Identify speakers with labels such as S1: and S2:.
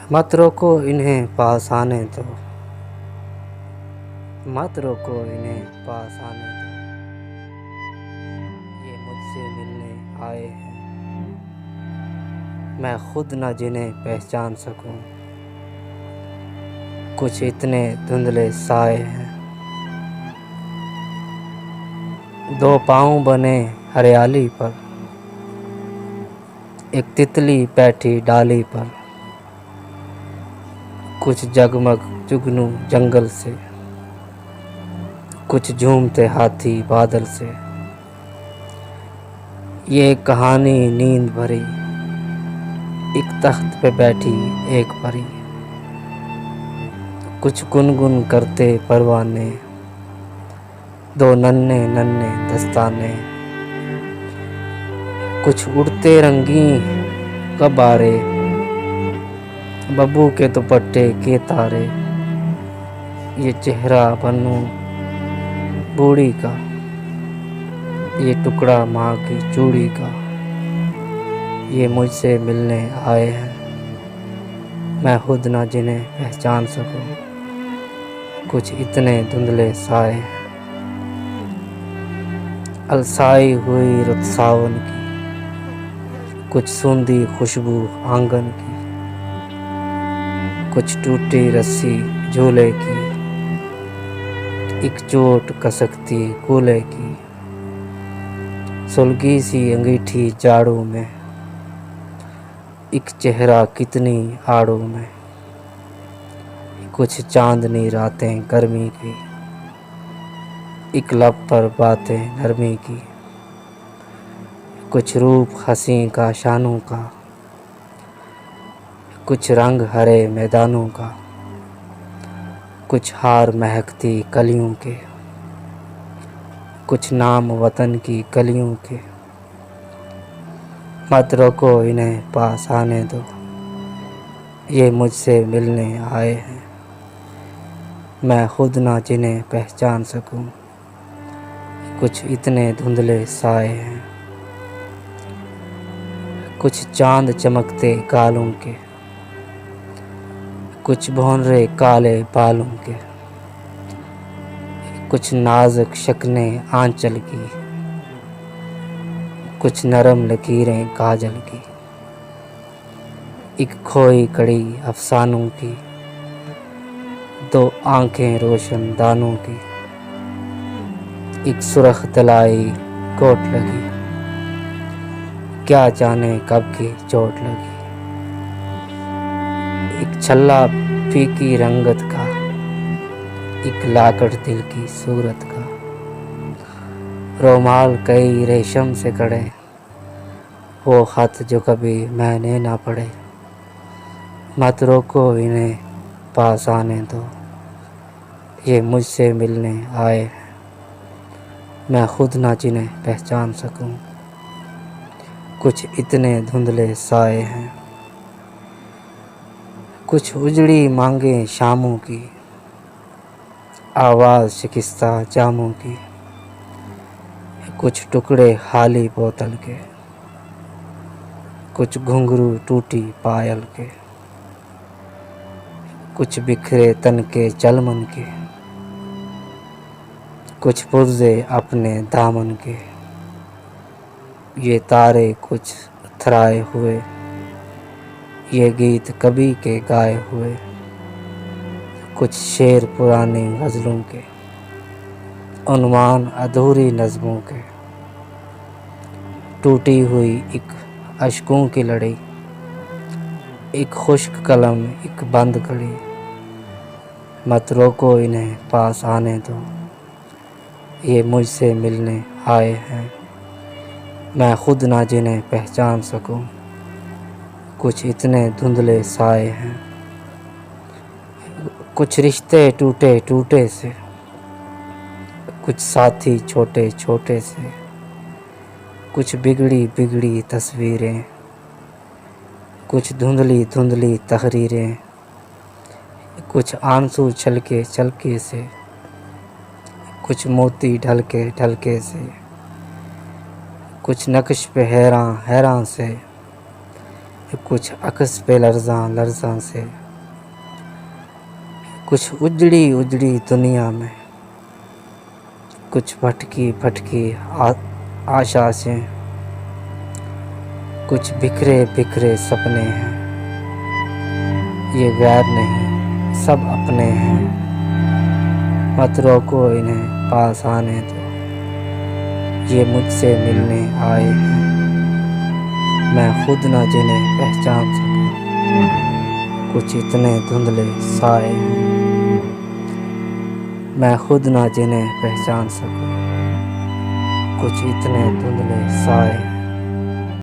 S1: मत रोको इन्हें पास आने दो, मत रोको इन्हें पास आने दो, ये मुझसे मिलने आए हैं, मैं खुद न जिन्हें पहचान सकूं, कुछ इतने धुंधले साए हैं। दो पाँव बने हरियाली पर, एक तितली बैठी डाली पर, कुछ जगमग जुगनू जंगल से, कुछ झूमते हाथी बादल से। ये कहानी नींद भरी, एक तख्त पे बैठी एक परी, कुछ गुनगुन करते परवाने, दो नन्हे नन्हे दस्ताने, कुछ उड़ते रंगी कबारे, बब्बू के दुपट्टे के तारे। ये चेहरा बनूं बूढ़ी का, ये टुकड़ा माँ की चूड़ी का, ये मुझसे मिलने आए हैं, मैं खुद ना जिन्हें पहचान सकूं, कुछ इतने धुंधले साए हैं। अलसाई हुई रुत सावन की, कुछ सूंधी खुशबू आंगन की, कुछ टूटी रस्सी झूले की, एक चोट कसकती कूले की, सुलगी सी अंगीठी जाड़ों में, एक चेहरा कितनी आड़ों में, कुछ चांदनी रातें गर्मी की, एक लब पर बातें नरमी की, कुछ रूप हंसी का शानों का, कुछ रंग हरे मैदानों का, कुछ हार महकती कलियों के, कुछ नाम वतन की गलियों के। मत रोको इन्हें पास आने दो, ये मुझसे मिलने आए हैं, मैं खुद ना जिन्हें पहचान सकूं, कुछ इतने धुंधले साए हैं। कुछ चांद चमकते गालों के, कुछ भौंरे काले बालों के, कुछ नाजुक शक्लें आंचल की, कुछ नरम लकीरें काजल की, एक खोई कड़ी अफसानों की, दो आंखें रोशन दानों की, एक सुर्ख तलाई कोट लगी, क्या जाने कब की चोट लगी, एक छल्ला फीकी रंगत का, एक लाकड़ दिल की सूरत का, रोमाल कई रेशम से कड़े, वो खत जो कभी मैंने ना पढ़े। मत रोको इन्हें पास आने दो, ये मुझसे मिलने आए हैं, मैं खुद ना जिन्हें पहचान सकूं, कुछ इतने धुंधले साए हैं। कुछ उजड़ी मांगे शामों की, आवाज़ शिकस्ता जामों की, कुछ टुकड़े खाली बोतल के, कुछ घुंघरू टूटी पायल के, कुछ बिखरे तन के चलमन के, कुछ पुर्जे अपने दामन के। ये तारे कुछ थराए हुए, ये गीत कभी के गाए हुए, कुछ शेर पुरानी गज़लों के, उन्वान अधूरी नज़्मों के, टूटी हुई एक अश्कों की लड़ी, एक खुश्क कलम एक बंद कड़ी। मत रोको इन्हें पास आने दो, ये मुझसे मिलने आए हैं, मैं खुद ना जिन्हें पहचान सकूं, कुछ इतने धुंधले साए हैं। कुछ रिश्ते टूटे टूटे से, कुछ साथी छोटे छोटे से, कुछ बिगड़ी बिगड़ी तस्वीरें, कुछ धुंधली धुंधली तहरीरें, कुछ आंसू छलके छलके से, कुछ मोती ढलके ढलके से, कुछ नक्श पे हैरान हैरान से, کچھ عکس پہ لرزاں لرزاں سے، کچھ اجڑی اجڑی دنیا میں، کچھ بھٹکی بھٹکی آشا سے، کچھ بکھرے بکھرے سپنے ہیں، یہ غیر نہیں سب اپنے ہیں، مت روکو انہیں پاس آنے دو، یہ مجھ سے ملنے آئے ہیں، میں خود نہ جنہیں پہچان سکوں، کچھ اتنے دھندلے سائے ہیں، میں خود نہ جنہیں پہچان سکوں، کچھ اتنے دھندلے سائے ہیں۔